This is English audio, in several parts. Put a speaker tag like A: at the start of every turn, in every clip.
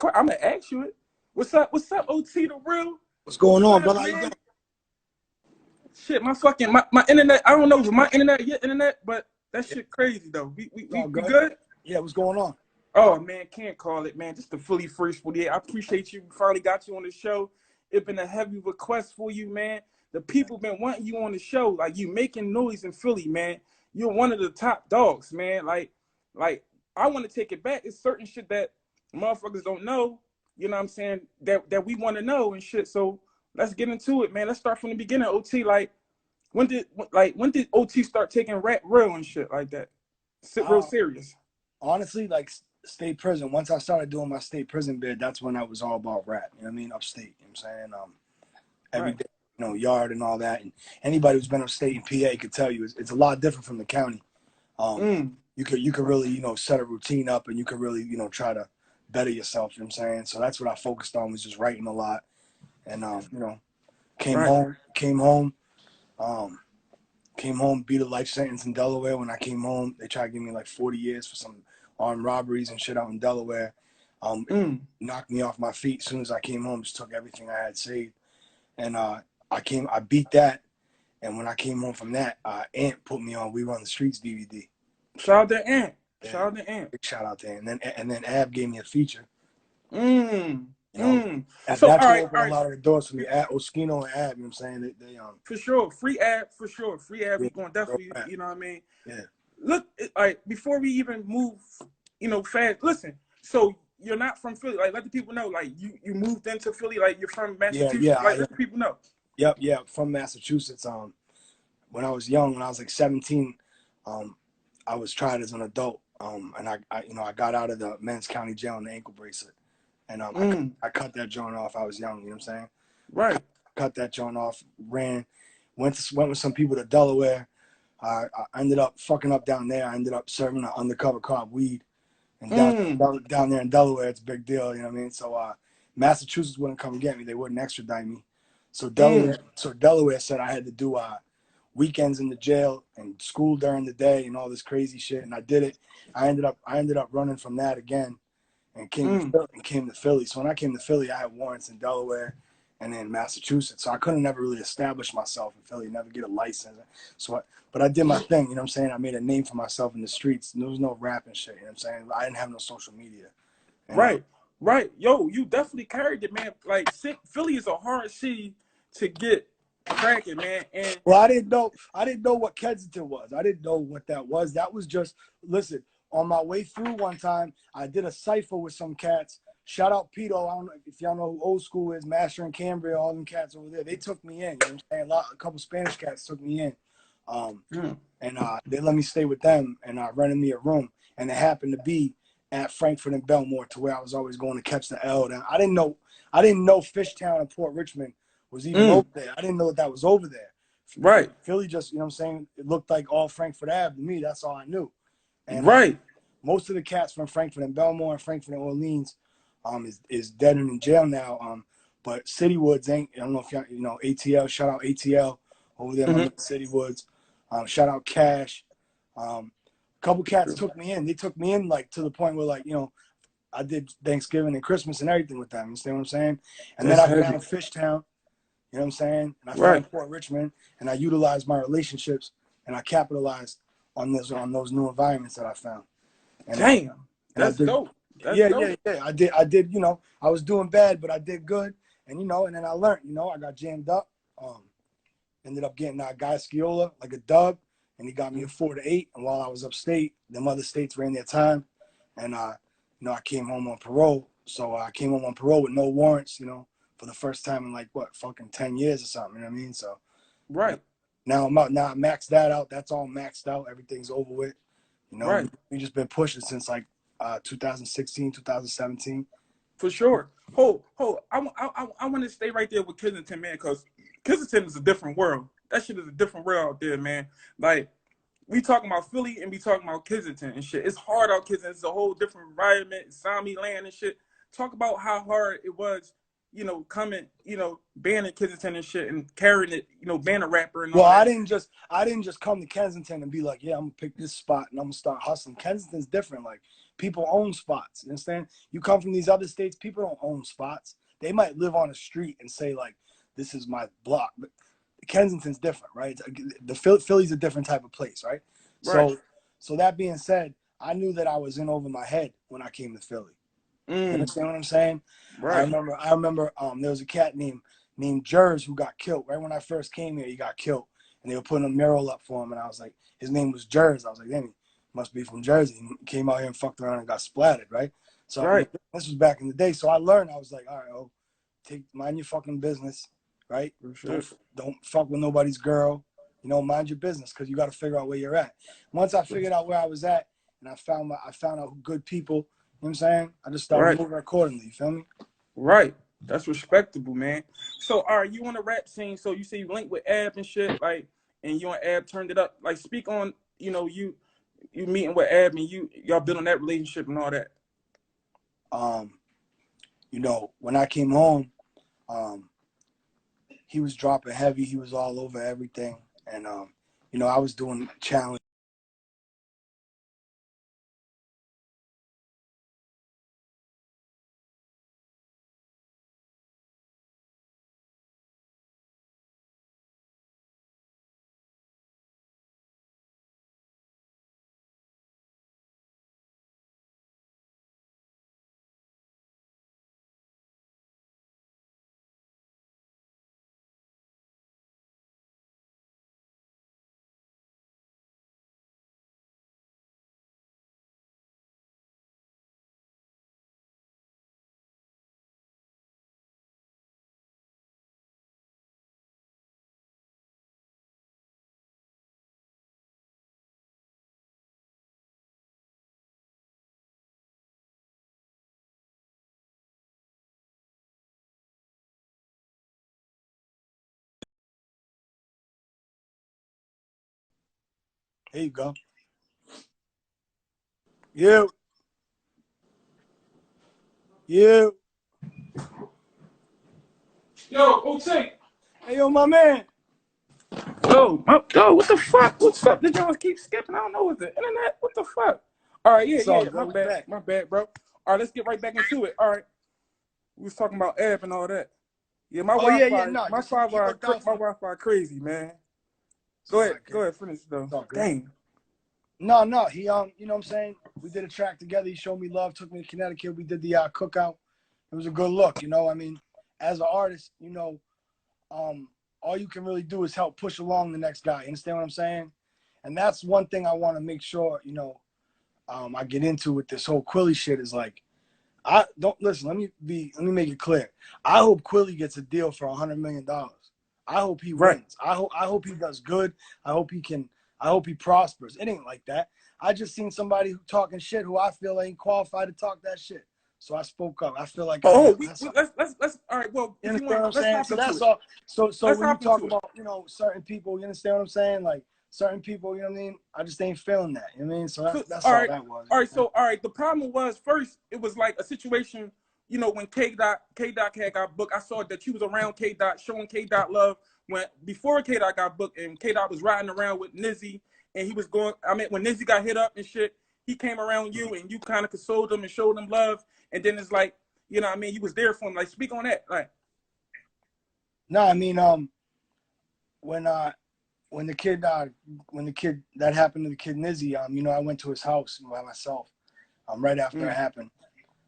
A: I'm gonna ask you it. What's up? What's up, OT the real?
B: What's going on,
A: What up,
B: brother? How you
A: man?
B: doing?
A: Shit, my internet. I don't know if my internet your internet, but that shit crazy though. We good?
B: Yeah, what's going on?
A: Oh man, can't call it, man. Just the Philly first for the. I appreciate you. We finally got you on the show. It's been a heavy request for you, man. The people been wanting you on the show. Like, you making noise in Philly, man. You're one of the top dogs, man. Like I want to take it back. It's certain shit that motherfuckers don't know. You know what I'm saying? That we want to know and shit. So let's get into it, man. Let's start from the beginning. OT, like when did OT start taking rap real and shit like that? Real serious.
B: Honestly, like state prison. Once I started doing my state prison bid, that's when I was all about rap. You know what I mean? Upstate. You know what I'm saying? Every day, you know, yard and all that. And anybody who's been upstate in PA could tell you it's a lot different from the county. You could really, you know, set a routine up, and you could really, you know, try to better yourself. You know what I'm saying? So that's what I focused on, was just writing a lot. And you know, came home, beat a life sentence in Delaware. When I came home, they tried to give me like 40 years for some armed robberies and shit out in Delaware. It knocked me off my feet as soon as I came home. Just took everything I had saved. And I beat that. And when I came home from that, Ant put me on We Run the Streets DVD.
A: Shout out to Ant. Shout out to Ant.
B: Big shout out to Ant. And then Ab gave me a feature. You know,
A: so
B: that's what opened a lot of the doors for me. Oskino and Ab, you know what I'm saying? They
A: for sure. Free Ab, for sure. Free Ab, we going definitely, you know what I mean? Yeah. Look, like, before we even move, you know, fast, listen, so you're not from Philly. Like, let the people know, like, you moved into Philly, like, you're from Massachusetts.
B: Yeah,
A: like, let the people know.
B: Yep, from Massachusetts. When I was young, when I was like 17, I was tried as an adult. And I got out of the men's county jail in the ankle bracelet. And I cut that joint off. I was young, you know what I'm saying?
A: Right.
B: Cut that joint off, went with some people to Delaware. I ended up fucking up down there. I ended up serving an undercover cop weed. And down there in Delaware, it's a big deal, you know what I mean? So Massachusetts wouldn't come get me. They wouldn't extradite me. So Delaware said I had to do weekends in the jail and school during the day and all this crazy shit. And I did it. I ended up running from that again. And came to Philly. So when I came to Philly, I had warrants in Delaware and in Massachusetts. So I couldn't never really establish myself in Philly, never get a license. But I did my thing, you know what I'm saying? I made a name for myself in the streets. There was no rap and shit, you know what I'm saying? I didn't have no social media.
A: Right. Yo, you definitely carried it, man. Like, Philly is a hard city to get cracking, man. And
B: well, I didn't know what Kensington was. I didn't know what that was. That was just, listen, on my way through one time, I did a cipher with some cats. Shout out Pito. I don't know if y'all know who Old School is, Master and Cambria, all them cats over there. They took me in. You know what I'm saying? A couple Spanish cats took me in. And they let me stay with them, and rented me a room. And it happened to be at Frankfurt and Belmore, to where I was always going to catch the L. And I didn't know Fishtown and Port Richmond was even over there. I didn't know that was over there.
A: Right.
B: Philly just, you know what I'm saying? It looked like all Frankfurt Ave to me. That's all I knew. And most of the cats from Frankfurt and Belmore and Frankfurt and Orleans is dead and in jail now. But City Woods ain't. I don't know if y'all, you know, ATL. Shout out ATL over there in City Woods. Shout out Cash. A couple cats took me in. They took me in like to the point where, like, you know, I did Thanksgiving and Christmas and everything with them. You understand what I'm saying? And then I found Fishtown. You know what I'm saying? And I found Port Richmond, and I utilized my relationships, and I capitalized on those new environments that I found. And
A: damn, that's dope.
B: Yeah. I did. You know, I was doing bad, but I did good. And, you know, and then I learned. You know, I got jammed up. Ended up getting that guy Sciola, like a dub, and he got me a 4-8. And while I was upstate, them other states ran their time, and you know, I came home on parole. So I came home on parole with no warrants. You know, for the first time in like fucking 10 years or something. You know what I mean? So now I'm out. Now I maxed that out. That's all maxed out. Everything's over with. You know, we just been pushing since like 2016, 2017.
A: For sure. I want to stay right there with Kensington, man, because Kensington is a different world. That shit is a different world out there, man. Like, we talking about Philly and we talking about Kensington and shit. It's hard out Kensington. It's a whole different environment. It's zombie land and shit. Talk about how hard it was, you know, coming, you know, banning Kensington and shit and carrying it, you know, being a rapper and all that.
B: I didn't just come to Kensington and be like, yeah, I'm gonna pick this spot and I'm gonna start hustling. Kensington's different. Like, people own spots. You understand? You come from these other states, people don't own spots. They might live on a street and say like, "This is my block." But Kensington's different, right? The Philly's a different type of place, right?
A: Right.
B: So that being said, I knew that I was in over my head when I came to Philly. You understand what I'm saying?
A: Right.
B: I remember there was a cat named Jers who got killed. Right when I first came here, he got killed. And they were putting a mural up for him. And I was like, his name was Jers. I was like, damn, he must be from Jersey. He came out here and fucked around and got splattered, right? So
A: Right.
B: this was back in the day. So I learned, I was like, all right, mind your fucking business, right?
A: Sure.
B: Don't fuck with nobody's girl. You know, mind your business, because you got to figure out where you're at. Once I figured out where I was at and I found out good people, you know what I'm saying? I just started moving accordingly, you feel me?
A: Right. That's respectable, man. So, all right, you on the rap scene, so you say you linked with Ab and shit, like, and you and Ab turned it up. Like, speak on, you know, you meeting with Ab and y'all building that relationship and all that.
B: You know, when I came home, he was dropping heavy. He was all over everything. And, you know, I was doing challenge. Here you go. You.
A: Yo, OT.
B: Hey, yo, my man.
A: Yo, what the fuck? What's up? The Jones keep skipping. I don't know. Is the internet? What the fuck? All right,
B: It's
A: yeah.
B: all good.
A: My bad, bro. All right, let's get right back into it. All right. We was talking about Ab and all that. Yeah, my Wi-Fi,
B: No,
A: my
B: just keep
A: Wi-Fi,
B: look down
A: my
B: for
A: Wi-Fi crazy, man. Go ahead, finish though.
B: It's all good.
A: Dang.
B: No, he you know what I'm saying? We did a track together. He showed me love, took me to Connecticut. We did the cookout. It was a good look, you know. I mean, as an artist, you know, all you can really do is help push along the next guy. You understand what I'm saying? And that's one thing I want to make sure, you know, I get into with this whole Quilly shit is like, I don't listen. Let me make it clear. I hope Quilly gets a deal for $100 million. I hope he wins. I hope he does good. I hope he prospers. It ain't like that. I just seen somebody who talking shit who I feel ain't qualified to talk that shit. So I spoke up. I feel like
A: Let's all right. Well,
B: you
A: if you
B: understand
A: want,
B: let's hop
A: let's
B: into
A: hop
B: so
A: into
B: that's
A: it.
B: all. So
A: Let's
B: when you
A: hop
B: talk
A: into it.
B: about, you know, certain people, you understand what I'm saying? Like certain people, you know what I mean? I just ain't feeling that. You know what I mean? So that's all
A: right.
B: that was.
A: All right. So all right. The problem was first, it was like a situation. You know, when K Dot had got booked, I saw that you was around K Dot, showing K Dot love. When before K Dot got booked, and K Dot was riding around with Nizzy, and he was going. I mean, when Nizzy got hit up and shit, he came around you, and you kind of consoled him and showed him love. And then it's like, you know what I mean? You was there for him. Like, speak on that. Like,
B: no, I mean, when the kid that happened to the kid Nizzy, you know, I went to his house by myself. Right after it happened.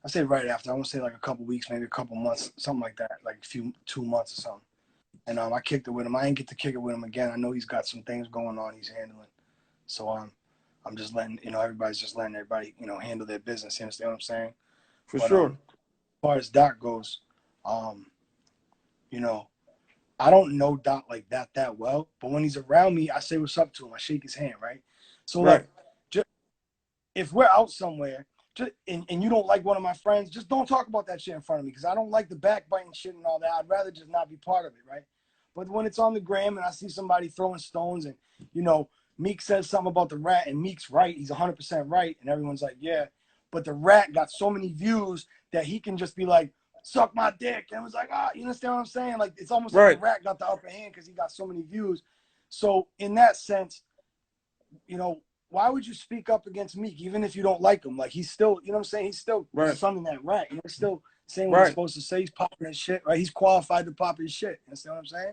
B: I say right after. I want to say like a couple weeks, maybe a couple months, something like that, like 2 months or something. And I kicked it with him. I didn't get to kick it with him again. I know he's got some things going on he's handling. So I'm just letting, you know, everybody's just letting everybody, you know, handle their business. You understand what I'm saying?
A: for sure.
B: As far as Doc goes, you know, I don't know Doc like that well, but when he's around me, I say what's up to him. I shake his hand, right? So like, just if we're out somewhere, and you don't like one of my friends, just don't talk about that shit in front of me, because I don't like the backbiting shit and all that. I'd rather just not be part of it, right? But when it's on the gram and I see somebody throwing stones and, you know, Meek says something about the rat and Meek's right, he's 100% right, and everyone's like, yeah. But the rat got so many views that he can just be like, suck my dick. And it was like, you understand what I'm saying? Like, it's almost like the rat got the upper hand because he got so many views. So in that sense, you know, why would you speak up against Meek, even if you don't like him? Like, he's still, you know what I'm saying? He's still sunning that rat. You know, he's still saying what he's supposed to say. He's popping his shit, right? He's qualified to pop his shit. You understand what I'm saying?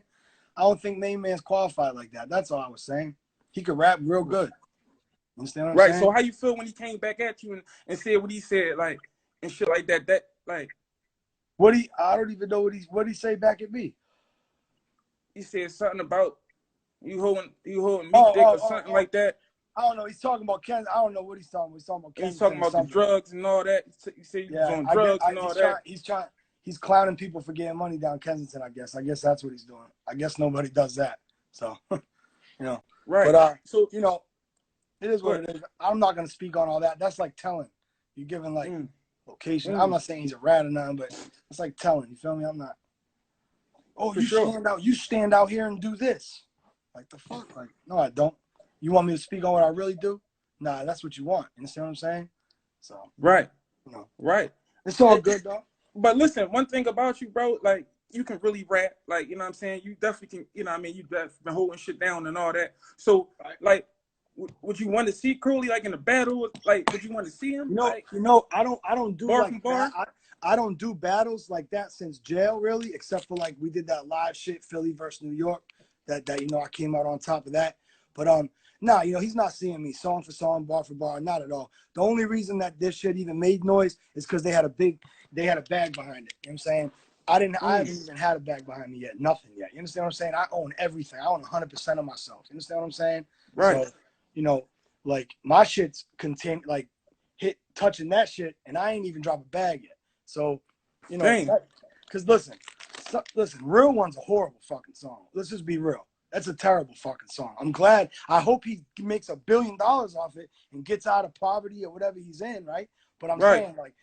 B: I don't think Main Man's qualified like that. That's all I was saying. He could rap real good. You understand what I'm saying?
A: So how you feel when he came back at you and said what he said, like, and shit like that? That, like,
B: I don't even know what he say back at me.
A: He said something about you holding Meek dick or something like that.
B: I don't know. He's talking about Ken. I don't know what he's talking about. He's talking about Ken.
A: He's talking about the drugs and all that. He said he was on drugs and all that.
B: He's clowning people for getting money down Kensington, I guess. I guess that's what he's doing. I guess nobody does that. So, you know.
A: Right.
B: But, so, you know, it is what it is. I'm not going to speak on all that. That's like telling. You're giving, like, location. I'm not saying he's a rat or nothing, but it's like telling. You feel me? I'm not. Oh, you stand out here and do this. Like, the fuck? Like, no, I don't. You want me to speak on what I really do? Nah, that's what you want. You understand what I'm saying? So,
A: right.
B: You know.
A: Right.
B: It's all good, though.
A: But listen, one thing about you, bro, like, you can really rap. Like, you know what I'm saying? You definitely can, you know what I mean? You've been holding shit down and all that. So, like, would you want to see Quilly, like, in a battle? Like, would you want to see him?
B: I don't do like that. I don't do battles like that since jail, really, except for, like, we did that live shit, Philly versus New York, that you know, I came out on top of that. But, nah, you know, he's not seeing me song for song, bar for bar, not at all. The only reason that this shit even made noise is because they had a bag behind it. You know what I'm saying? I haven't even had a bag behind me yet. Nothing yet. You understand what I'm saying? I own everything. I own 100% of myself. You understand what I'm saying?
A: Right.
B: So, you know, like, my shit's touching that shit, and I ain't even dropped a bag yet. So, you know, because listen, Real One's a horrible fucking song. Let's just be real. That's a terrible fucking song. I hope he makes $1 billion off it and gets out of poverty or whatever he's in, right? But I'm saying, like,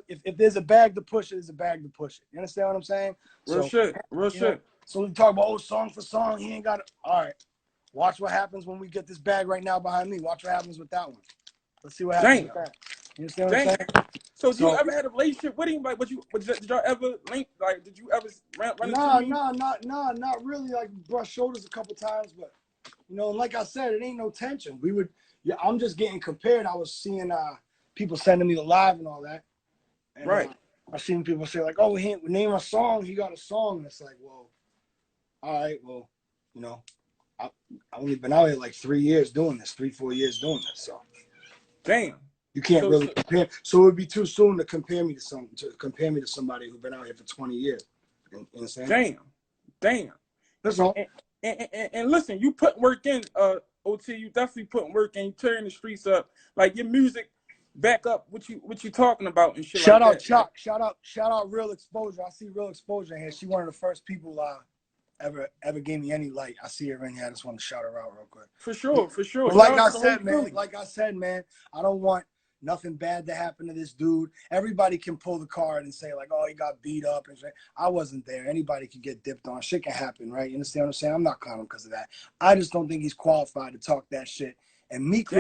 B: if there's a bag to push it, there's a bag to push it. You understand what I'm saying?
A: Real shit.
B: So we talk about, song for song, he ain't got it. All right. Watch what happens when we get this bag right now behind me. Watch what happens with that one. Let's see what happens with that. You understand what I'm saying?
A: So did you ever had a relationship with him? Like, did y'all ever link? Like, did you ever run into him?
B: Not really. Like, brush shoulders a couple times, but, you know, like I said, it ain't no tension. I'm just getting compared. I was seeing people sending me the live and all that. And, I've seen people say, like, oh, he name a song. He got a song. And it's like, well, all right, well, you know, I've only been out here like 3 years doing this, 3-4 years doing this. So,
A: damn.
B: You can't really compare. So it would be too soon to compare me to somebody who's been out here for 20 years. You understand?
A: Damn.
B: That's all.
A: And listen, you put work in, OT. You definitely putting work in. You tearing the streets up. Like, your music back up what you talking about and shit.
B: Shout
A: like
B: out
A: that.
B: Chuck. Shout out Real Exposure. I see Real Exposure here. She one of the first people ever gave me any light. I see her in here. I just want to shout her out real quick.
A: For sure.
B: But like I said, man, I don't want nothing bad to happen to this dude. Everybody can pull the card and say, like, oh, he got beat up. And shit. I wasn't there. Anybody can get dipped on. Shit can happen, right? You understand what I'm saying? I'm not clowning because of that. I just don't think he's qualified to talk that shit. And Meek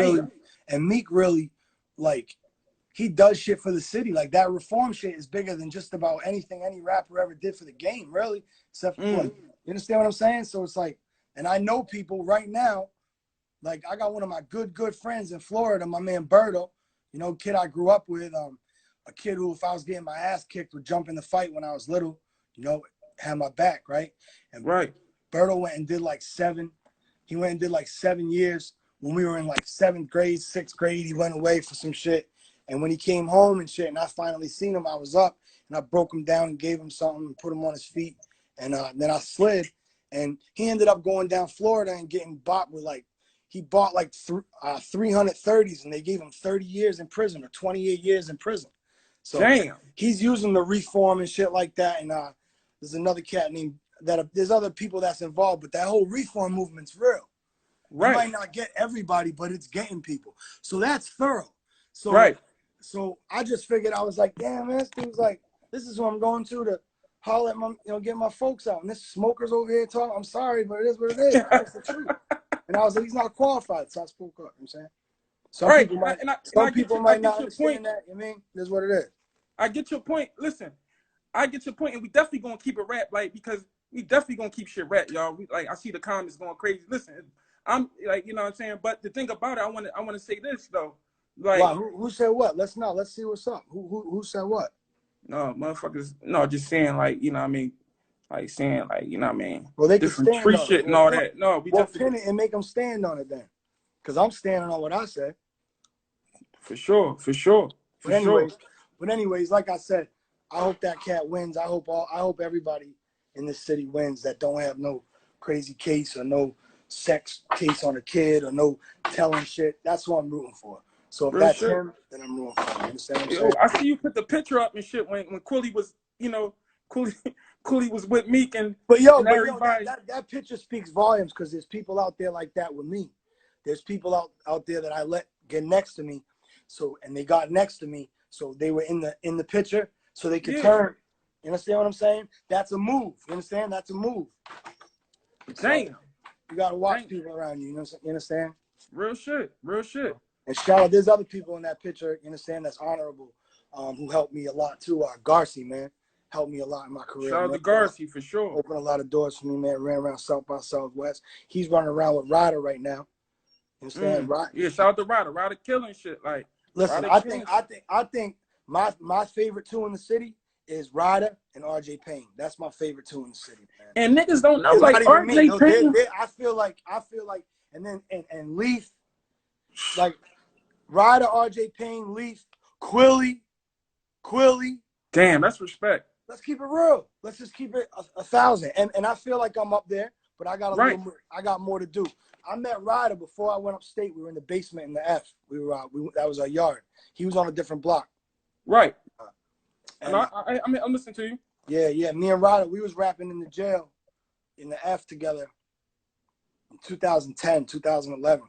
B: really, like, he does shit for the city. Like, that reform shit is bigger than just about anything any rapper ever did for the game, really. Except for, like, you understand what I'm saying? So it's like, and I know people right now, like, I got one of my good friends in Florida, my man Berto. You know, kid I grew up with, a kid who, if I was getting my ass kicked, would jump in the fight when I was little, you know, had my back, right? And Berto went and did like 7 years. When we were in like 7th grade, 6th grade, he went away for some shit. And when he came home and shit, and I finally seen him, I was up and I broke him down and gave him something and put him on his feet. And then I slid, and he ended up going down Florida and getting bought with he bought 330s, and they gave him 30 years in prison or 28 years in prison. So he's using the reform and shit like that. And there's another cat named there's other people that's involved, but that whole reform movement's real. Right. You might not get everybody, but it's getting people. So that's thorough. So So I just figured, I was like, damn, man, this dude's like, this is what I'm going to holler at my, get my folks out. And this smoker's over here talking. I'm sorry, but it is what it is. That's the truth. And I was like, he's not qualified, so I spoke up. You know what I'm saying? Some people might not understand that. I mean, that's what it is.
A: I get your point. Listen, I get your point, and we definitely gonna keep it rap, like, because we definitely gonna keep shit rap, y'all. I see the comments going crazy. Listen, I'm like, you know what I'm saying. But the thing about it, I want to say this though, like,
B: wow, who said what? Let's see what's up. Who said what?
A: no, motherfuckers, no, just saying like, you know what I mean, like saying like, you know what I mean,
B: Well, they can
A: different
B: stand
A: tree
B: on it.
A: shit and all that. No, we
B: We'll
A: definitely,
B: pin it and make them stand on it then, because I'm standing on what I said.
A: for sure, for sure, for
B: But
A: sure.
B: anyways, like I said, I hope that cat wins. I hope everybody in this city wins that don't have no crazy case or no sex case on a kid or no telling shit. That's what I'm rooting for. So if
A: Real
B: that's
A: shit.
B: him, then I'm rooting for him. You understand what I'm
A: Yo,
B: saying?
A: I see you put the picture up and shit when Quilly was, you know, Quilly, Quilly was with Meek and
B: But yo,
A: everybody.
B: that picture speaks volumes because there's people out there like that with me. There's people out there that I let get next to me. So and they got next to me. So they were in the picture so they could turn. You understand what I'm saying? That's a move. You understand? That's a move. So
A: Damn.
B: you gotta watch people around you. You understand?
A: Real shit. Real shit.
B: And shout out, there's other people in that picture, you understand, that's honorable, who helped me a lot too. Garci, man, helped me a lot in my career.
A: Shout out to Garci for sure.
B: Opened a lot of doors for me, man. Ran around South by Southwest. He's running around with Ryder right now. You understand?
A: Yeah, shout out to Ryder. Ryder killing shit. Like,
B: listen,
A: Ryder
B: I think my favorite two in the city is Ryder and RJ Payne. That's my favorite two in the city, man.
A: And niggas don't know,
B: it's
A: like
B: RJ
A: Payne.
B: I feel like, and then and Leaf, like Ryder, RJ Payne, Leaf, Quilly.
A: Damn, that's respect.
B: Let's keep it real. Let's just keep it 1,000. And I feel like I'm up there, but I got a little more, I got more to do. I met Ryder before I went upstate. We were in the basement in the F. That was our yard. He was on a different block.
A: Right. And I mean, I'm listening to you.
B: Yeah. Me and Ryder, we was rapping in the jail in the F together in 2010, 2011.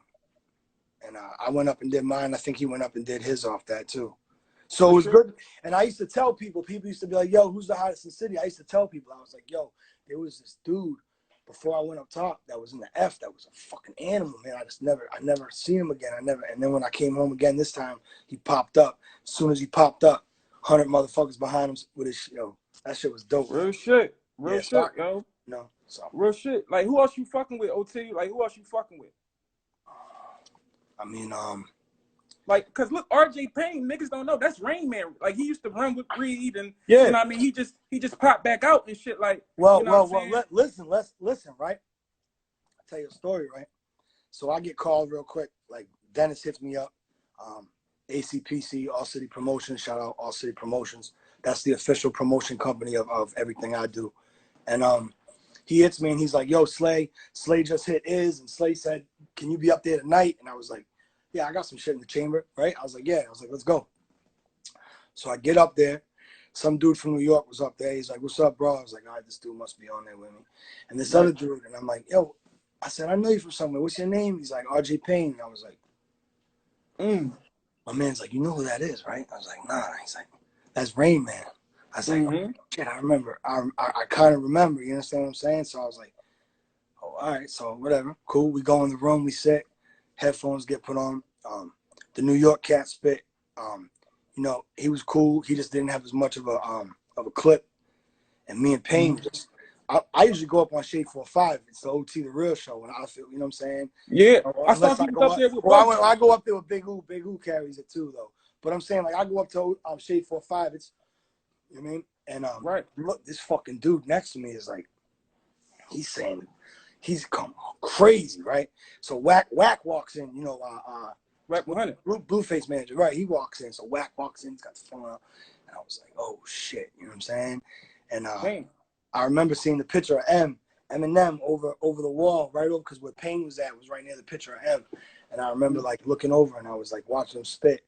B: And I went up and did mine. I think he went up and did his off that too. So it was good. And I used to tell people used to be like, yo, who's the hottest in the city? I used to tell people, I was like, yo, there was this dude before I went up top that was in the F that was a fucking animal, man. I never seen him again. And then when I came home again this time, he popped up. As soon as he popped up, 100 motherfuckers behind him with his, that shit was dope.
A: Real shit. Real shit, yo.
B: No. So.
A: Real shit. Like, who else you fucking with, OT? Like, who else you fucking with?
B: I mean,
A: like, cause look, RJ Payne, niggas don't know that's Rain Man. Like, he used to run with Reed, and
B: yeah,
A: you know what I mean. He just popped back out and shit. Like,
B: well,
A: you know
B: listen, right? I'll tell you a story, right? So I get called real quick. Like Dennis hits me up, ACPC, All City Promotions. Shout out All City Promotions. That's the official promotion company of everything I do. And he hits me and he's like, "Yo, Slay just hit Iz," and Slay said, "Can you be up there tonight?" And I was like, yeah, I got some shit in the chamber, right? I was like, yeah. I was like, let's go. So I get up there. Some dude from New York was up there. He's like, what's up, bro? I was like, all right, this dude must be on there with me. And this other dude, and I'm like, yo, I said, I know you from somewhere. What's your name? He's like, RJ Payne. And I was like, My man's like, you know who that is, right? I was like, nah. He's like, that's Rain Man. I was like, oh, shit, I remember. I kind of remember, you understand what I'm saying? So I was like, oh, all right, so whatever. Cool. We go in the room, we sit, headphones get put on. The New York cat spit. He was cool. He just didn't have as much of a clip. And me and Payne I usually go up on Shade 45. It's the OT the Real show, and I feel, you know what I'm saying?
A: Yeah, I saw people up there with.
B: Well, I go up there with Big Who. Big Who carries it too, though. But I'm saying, like, I go up to Shade 45. It's, you know what I mean? And look, this fucking dude next to me is like, he's saying, he's come crazy, right? So Whack walks in,
A: Whack 100.
B: Blueface manager, right? He walks in. So Whack walks in. He's got the phone out. And I was like, oh, shit. You know what I'm saying? And I remember seeing the picture of Eminem over the wall, right over, because where Payne was at was right near the picture of M. And I remember, like, looking over, and I was, like, watching him spit.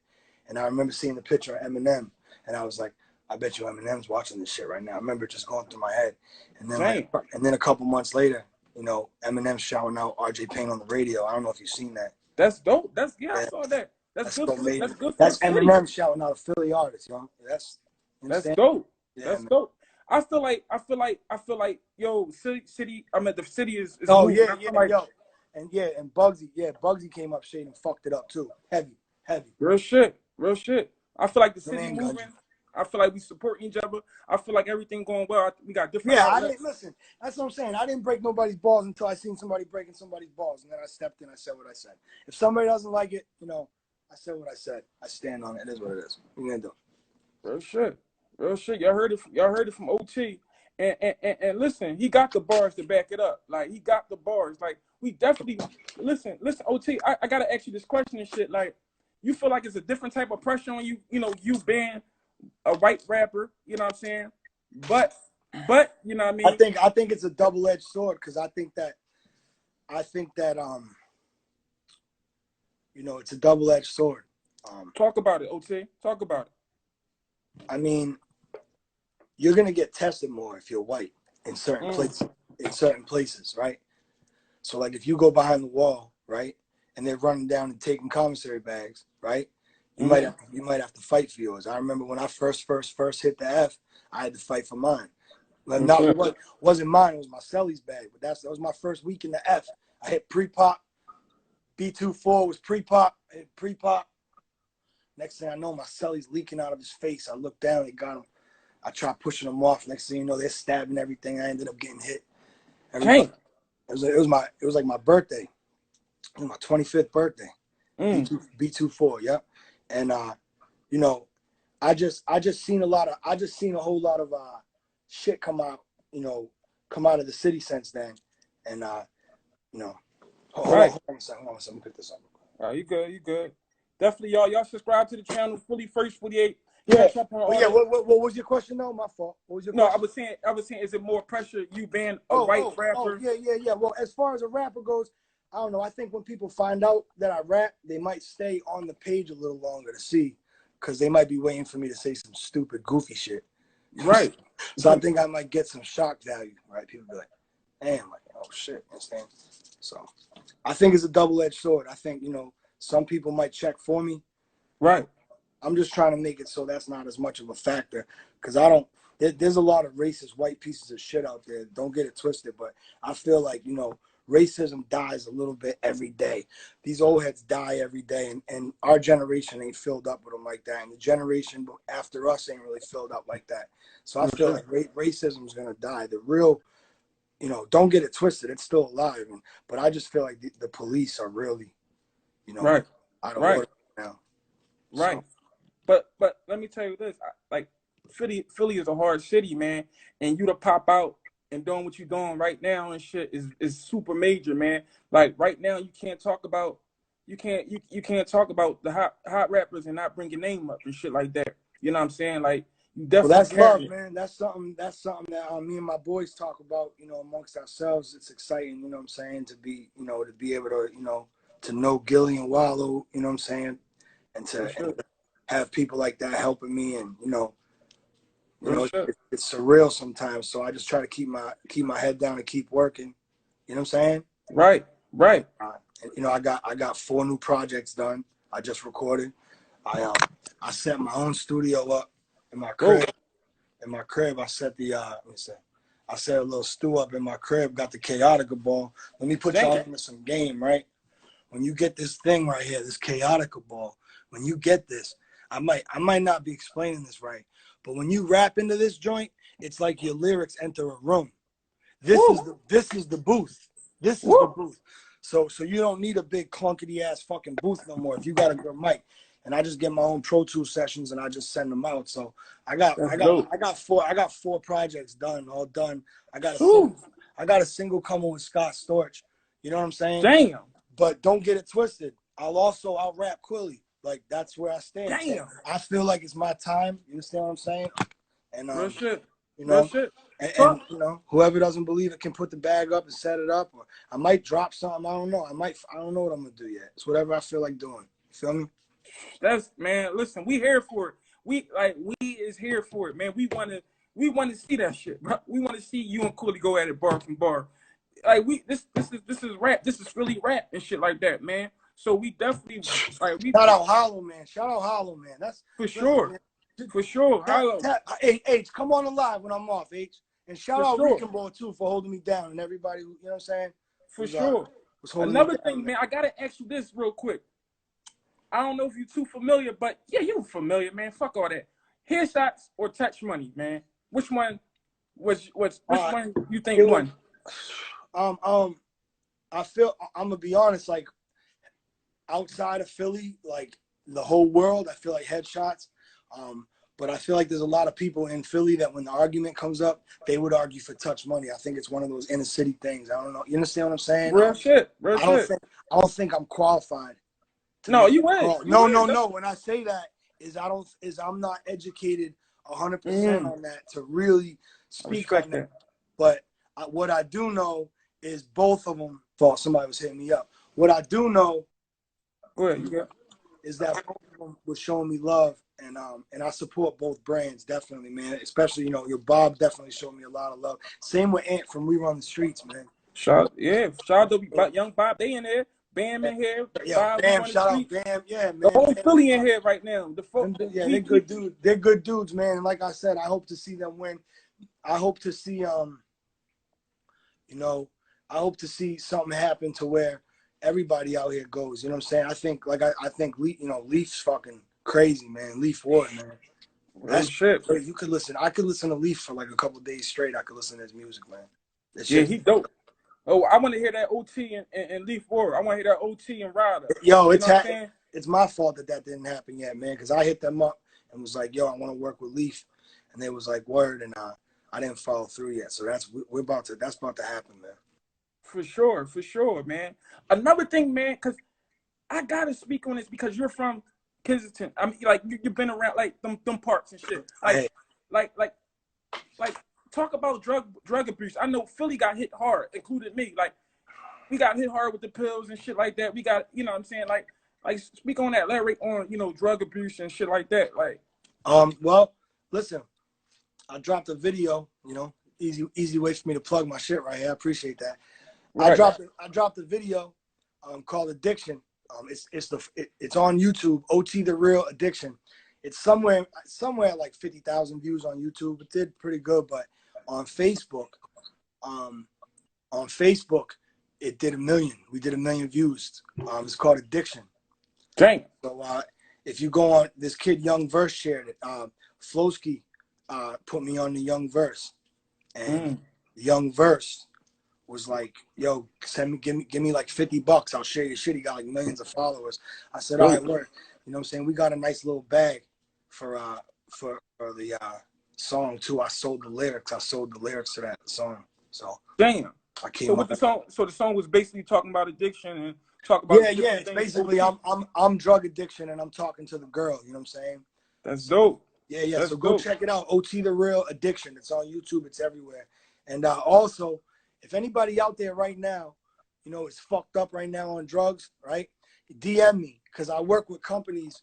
B: And I remember seeing the picture of Eminem. And I was like, I bet you Eminem's watching this shit right now. I remember just going through my head. And then, and then a couple months later, Eminem shouting out RJ Payne on the radio. I don't know if you've seen that.
A: That's dope. I saw that. That's good. That's good.
B: That's Eminem shouting out a Philly artist, yo. That's
A: dope.
B: Yeah,
A: that's dope. I feel like, yo, city. I mean, the city is.
B: Oh
A: moving.
B: Yo, and Bugsy came up shade and fucked it up too. Heavy.
A: Real shit. I feel like the city moving. I feel like we support each other. I feel like everything going well. We got different
B: Yeah, I
A: outlets.
B: didn't listen. That's what I'm saying. I didn't break nobody's balls until I seen somebody breaking somebody's balls, and then I stepped in. I said what I said. If somebody doesn't like it, I said what I said. I stand on it. It is what it is. What are you gonna do?
A: Real shit. Real shit. Y'all heard it from OT. And listen, he got the bars to back it up. Like, he got the bars. Like, we definitely listen, OT, I gotta ask you this question and shit. Like, you feel like it's a different type of pressure on you, you being a white rapper, you know what I'm saying? But you know what I mean?
B: I think it's a double-edged sword, because I think that it's a double-edged sword.
A: Talk about it, OT. Talk about it.
B: I mean, you're gonna get tested more if you're white in certain places, right? So like if you go behind the wall, right, and they're running down and taking commissary bags, right? You might have to fight for yours. I remember when I first hit the F, I had to fight for mine. Well, it wasn't mine, it was my Celly's bag, but that was my first week in the F. I hit pre-pop. B24 was pre-pop. I hit pre-pop. Next thing I know, my Celly's leaking out of his face. I looked down, they got him. I tried pushing them off. Next thing you know, they're stabbing everything. I ended up getting hit. It was like my birthday. It was my 25th birthday. B24, yep. And I just seen a whole lot of shit come out of the city since then. And hold on a second, let me pick this up.
A: Oh, you good. Definitely, y'all subscribe to the channel, Quilly First 48.
B: Yeah. What was your question though? My fault. What was your question?
A: I was saying, is it more pressure you being a white rapper?
B: Yeah. Well, as far as a rapper goes, I don't know. I think when people find out that I rap, they might stay on the page a little longer to see, because they might be waiting for me to say some stupid, goofy shit.
A: Right.
B: So I think I might get some shock value, right? People be like, damn, like, oh shit, understand? So I think it's a double-edged sword. I think, some people might check for me.
A: Right.
B: I'm just trying to make it so that's not as much of a factor, because there's a lot of racist white pieces of shit out there. Don't get it twisted, but I feel like, racism dies a little bit every day. These old heads die every day, and our generation ain't filled up with them like that, and the generation after us ain't really filled up like that. So I feel like racism is going to die. The real, don't get it twisted, it's still alive, but I just feel like the police are really,
A: right,
B: out of order now.
A: Right. So. But let me tell you this, like, Philly is a hard city, man, and you to pop out and doing what you're doing right now and shit is super major, man. Like, right now, you can't talk about the hot rappers and not bring your name up and shit like that. You know what I'm saying? Like, you definitely.
B: Well, that's love, man. That's something that me and my boys talk about, amongst ourselves. It's exciting, you know what I'm saying, to be able to, to know Gilly and Wallow, you know what I'm saying, and to have people like that helping me, and it's surreal sometimes. So I just try to keep my head down and keep working. You know what I'm saying?
A: Right.
B: And, I got 4 new projects done. I just recorded. I set my own studio up in my crib. In my crib, I set I set a little stew up in my crib. Got the Chaotica ball. Let me put y'all into some game, right? When you get this thing right here, this Chaotica ball. When you get this, I might not be explaining this right, but when you rap into this joint, it's like your lyrics enter a room. This is the booth. This is the booth. So you don't need a big clunkety ass fucking booth no more if you got a good mic. And I just get my own Pro Tools sessions and I just send them out. So I got 4 projects done, all done. I got a single coming with Scott Storch. You know what I'm saying?
A: Damn.
B: But don't get it twisted. I'll rap Quilly. Like, that's where I stand.
A: Damn.
B: So I feel like it's my time. You understand what I'm saying? And
A: real shit.
B: Real shit. And whoever doesn't believe it can put the bag up and set it up. Or I might drop something. I don't know. I don't know what I'm gonna do yet. It's whatever I feel like doing. You feel me?
A: Man, listen, we here for it. We is here for it, man. We wanna see that shit, bro. We wanna see you and Quilly go at it bar from bar. Like, this is rap. This is really rap and shit like that, man. So we definitely
B: shout out Hollow, man. That's
A: for sure. Man. For sure.
B: Hey, H, come on the live when I'm off, H. And shout out Rican Ball too for holding me down, and everybody who, you know what I'm saying?
A: For sure. Another thing, man, I gotta ask you this real quick. I don't know if you're too familiar, but yeah, you familiar, man. Fuck all that. Headshots or touch money, man? Which one which one you think
B: it was,
A: won?
B: I feel, I'm gonna be honest, like outside of Philly, like the whole world, I feel like headshots. But I feel like there's a lot of people in Philly that when the argument comes up, they would argue for touch money. I think it's one of those inner city things. I don't know. You understand what I'm saying?
A: Real shit.
B: I don't think I'm qualified to
A: No,
B: make
A: you
B: that
A: ain't.
B: call. No. When I say that I'm not educated 100% on that to really speak on that. But what I do know is both of them. Thought somebody was hitting me up. What I do know is that both of them were showing me love, and I support both brands definitely, man. Especially your Bob definitely showed me a lot of love. Same with Ant from We Run the Streets, man.
A: Shout out to Young Bob. They in there. Bam in here.
B: Yeah,
A: Bob,
B: Bam, shout out Bam. Yeah, man.
A: The whole Quilly in here right now.
B: They're good dudes. They're good dudes, man. And like I said, I hope to see them win. I hope to see I hope to see something happen to where everybody out here goes. You know what I'm saying? I think Leaf's fucking crazy, man. Leaf Ward, man.
A: That's shit.
B: You could listen. I could listen to Leaf for like a couple of days straight. I could listen to his music, man.
A: Yeah, he dope. Oh, I want to hear that OT and Leaf Ward. I want to hear that OT and Ryder.
B: Yo, it's my fault that didn't happen yet, man. Because I hit them up and was like, yo, I want to work with Leaf, and they was like, word, and I didn't follow through yet. So that's about to happen, man.
A: For sure, man. Another thing, man, because I gotta speak on this because you're from Kensington. I mean, like you've been around like them parts and shit. Like talk about drug abuse. I know Philly got hit hard, including me. Like we got hit hard with the pills and shit like that. We got, what I'm saying, like speak on that, elaborate on drug abuse and shit like that. Like,
B: well, listen, I dropped a video. Easy way for me to plug my shit right here. I appreciate that. Right. I dropped a video called Addiction. It's on YouTube. OT the Real Addiction. It's somewhere like 50,000 views on YouTube. It did pretty good, but on Facebook, it did 1 million. We did 1 million views. It's called Addiction.
A: Dang.
B: So if you go on, this kid Young Verse shared it. Flowski put me on the Young Verse, and Young Verse was like, yo, give me like $50. I'll share your shit. He got like millions of followers. I said, all right, work. You know what I'm saying? We got a nice little bag for the song too. I sold the lyrics to that song. So
A: damn.
B: I came
A: So the song was basically talking about addiction and talk about
B: it's basically I'm drug addiction and I'm talking to the girl. You know what I'm saying?
A: That's dope.
B: Yeah. So go check it out. OT the Real Addiction. It's on YouTube. It's everywhere. And also, if anybody out there right now, is fucked up right now on drugs, right? DM me, because I work with companies,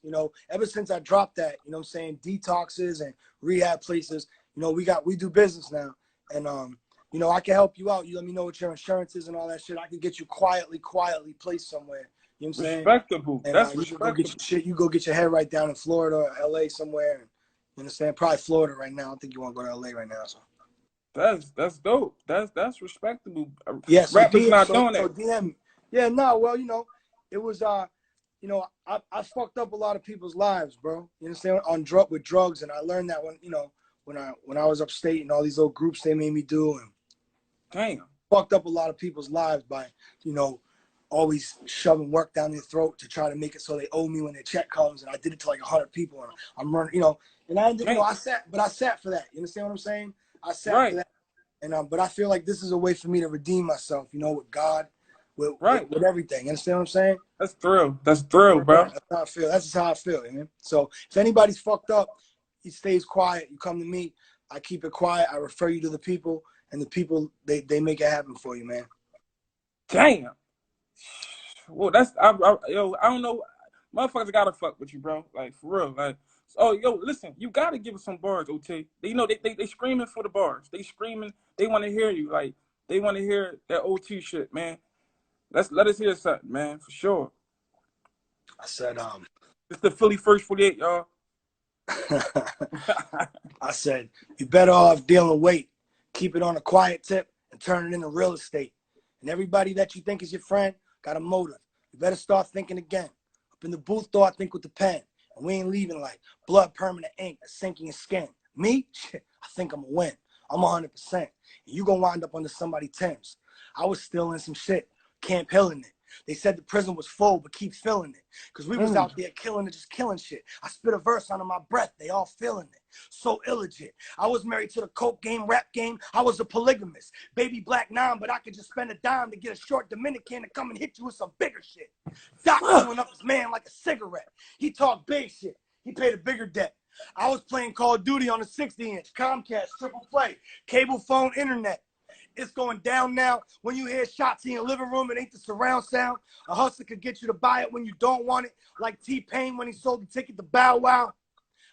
B: ever since I dropped that, detoxes and rehab places, we do business now. And, I can help you out. You let me know what your insurance is and all that shit. I can get you quietly placed somewhere. You know what I'm saying?
A: Respectable.
B: And,
A: that's
B: you
A: respectable.
B: Go get your shit. You go get your head right down in Florida or LA somewhere. You understand? Probably Florida right now. I don't think you want to go to LA right now. So.
A: That's dope. That's respectable.
B: Yeah, so
A: rappers not doing that.
B: DM. Yeah, no, well, it was I fucked up a lot of people's lives, bro. You understand? With drugs, and I learned that when I was upstate and all these little groups they made me do, and
A: damn,
B: fucked up a lot of people's lives by always shoving work down their throat to try to make it so they owe me when their check comes, and I did it to like 100 people, and I'm running, and I ended, I sat for that. You understand what I'm saying? I sat for that, and but I feel like this is a way for me to redeem myself, with God, with everything. You understand what I'm saying?
A: That's thrill. That's thrill, bro.
B: That's how I feel. That's just how I feel, man. So if anybody's fucked up, he stays quiet. You come to me, I keep it quiet. I refer you to the people, and the people they make it happen for you, man.
A: Damn. Well, I don't know. Motherfuckers gotta fuck with you, bro. Like for real. Like, listen, you gotta give us some bars, OT. They screaming for the bars. They screaming. They want to hear you. Like they want to hear that OT shit, man. Let us hear something, man, for sure.
B: I said,
A: it's the Philly First 48, y'all.
B: I said, you better off dealing weight. Keep it on a quiet tip and turn it into real estate. And everybody that you think is your friend got a motive. You better start thinking again. Up in the booth, though, I think with the pen. And we ain't leaving like blood permanent ink that's sinking your skin. Me? Shit, I think I'm gonna win. I'm 100%. And you gonna wind up under somebody's Tim's. I was still in some shit, Camp Hilling it. They said the prison was full, but keep filling it. Because we was out there killing it, just killing shit. I spit a verse under my breath. They all feeling it. So illegit. I was married to the coke game, rap game. I was a polygamist. Baby black 9, but I could just spend a dime to get a short Dominican to come and hit you with some bigger shit. Doc chewing up his man like a cigarette. He talked big shit. He paid a bigger debt. I was playing Call of Duty on a 60-inch, Comcast, triple play, cable phone, internet. It's going down now. When you hear shots in your living room, it ain't the surround sound. A hustler could get you to buy it when you don't want it, like T-Pain when he sold the ticket to Bow Wow.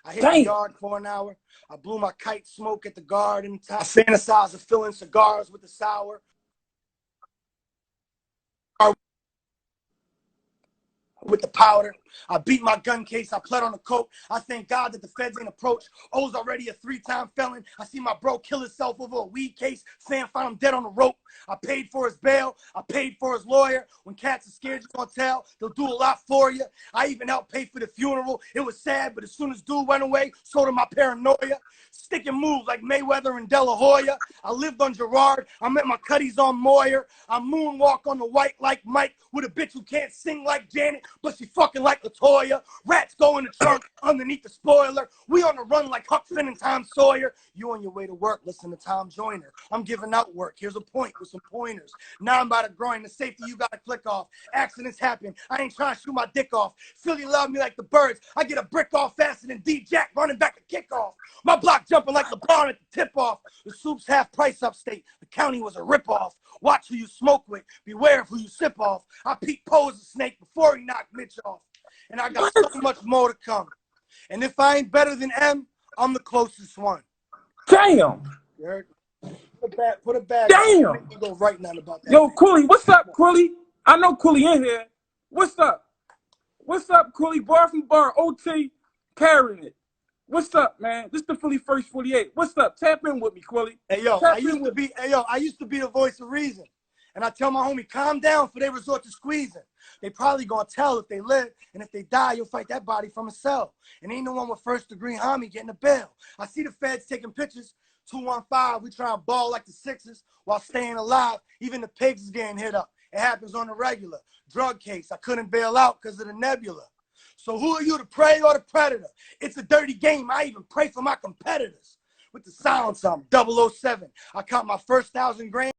B: I hit the yard for an hour. I blew my kite smoke at the garden. I fantasize of filling cigars with the sour. With the powder. I beat my gun case. I pled on the coke. I thank God that the feds ain't approached. O's already a 3-time felon. I see my bro kill himself over a weed case. Fam found him dead on the rope. I paid for his bail. I paid for his lawyer. When cats are scared, you gonna tell. They'll do a lot for you. I even helped pay for the funeral. It was sad, but as soon as dude went away, so did my paranoia. Stick and move like Mayweather and De La Hoya. I lived on Gerard. I met my cutties on Moyer. I moonwalk on the white like Mike with a bitch who can't sing like Janet, but she fucking like Latoya. Rats go in the trunk underneath the spoiler. We on the run like Huck Finn and Tom Sawyer. You on your way to work, listen to Tom Joyner. I'm giving out work. Here's a point with some pointers. Now I'm by the groin. The safety you gotta click off. Accidents happen. I ain't trying to shoot my dick off. Philly love me like the birds. I get a brick off faster than D-Jack running back a kickoff. My block jumping like LeBron at the tip-off. The soup's half price upstate. The county was a ripoff. Watch who you smoke with. Beware of who you sip off. I peep Poe as a snake before he knocked Mitch off. And I got so much more to come. And if I ain't better than M, I'm the closest one.
A: Damn.
B: You heard? Put a bag.
A: Damn.
B: You go right now about that.
A: Yo, Quilly, what's up, Quilly? I know Quilly in here. What's up? What's up, Quilly? Bar from bar, OT, carrying it. What's up, man? This the Philly First 48. What's up? Tap in with me, Quilly.
B: Hey, yo, I used to be the voice of reason. And I tell my homie, calm down for they resort to squeezing. They probably gonna tell if they live, and if they die, you'll fight that body from a cell. And ain't no one with first-degree homie getting a bail. I see the feds taking pictures. 215, we try and ball like the Sixers while staying alive. Even the pigs is getting hit up. It happens on the regular. Drug case, I couldn't bail out because of the nebula. So who are you, the prey or the predator? It's a dirty game. I even pray for my competitors. With the silence, I'm 007. I caught my first 1,000 grand.